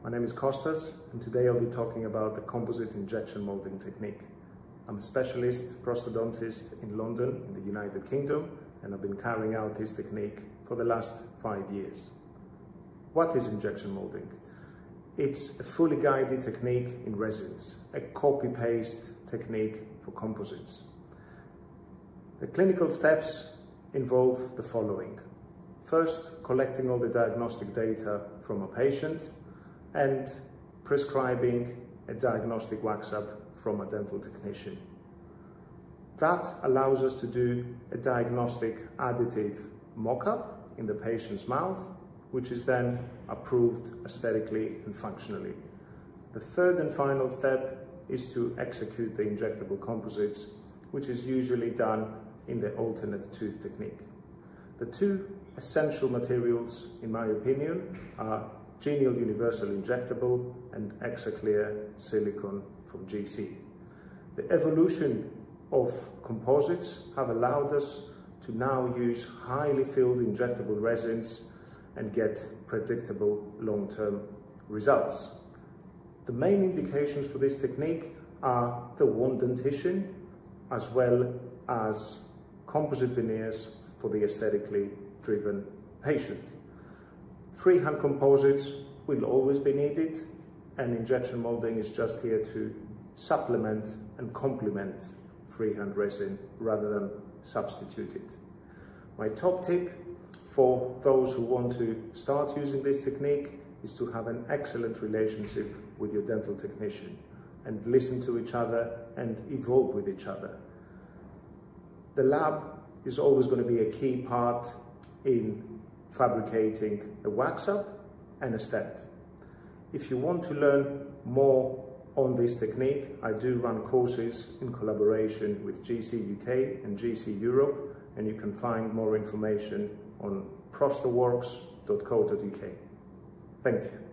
My name is Kostas, and today I'll be talking about the composite injection molding technique. I'm a specialist prosthodontist in London, in the United Kingdom, and I've been carrying out this technique for the last 5 years. What is injection molding? It's a fully guided technique in resins, a copy-paste technique for composites. The clinical steps involve the following. First, collecting all the diagnostic data from a patient and prescribing a diagnostic wax-up from a dental technician. That allows us to do a diagnostic additive mock-up in the patient's mouth, which is then approved aesthetically and functionally. The third and final step is to execute the injectable composites, which is usually done in the alternate tooth technique. The two essential materials, in my opinion, are G-ænial Universal Injectable and EXACLEAR silicone from GC. The evolution of composites have allowed us to now use highly filled injectable resins and get predictable long-term results. The main indications for this technique are the wand dentition as well as composite veneers for the aesthetically driven patient. Freehand composites will always be needed, and injection molding is just here to supplement and complement freehand resin rather than substitute it. My top tip for those who want to start using this technique is to have an excellent relationship with your dental technician and listen to each other and evolve with each other. The lab is always going to be a key part in fabricating a wax-up and a stent. If you want to learn more on this technique, I do run courses in collaboration with GC UK and GC Europe, and you can find more information on prostoworks.co.uk. Thank you.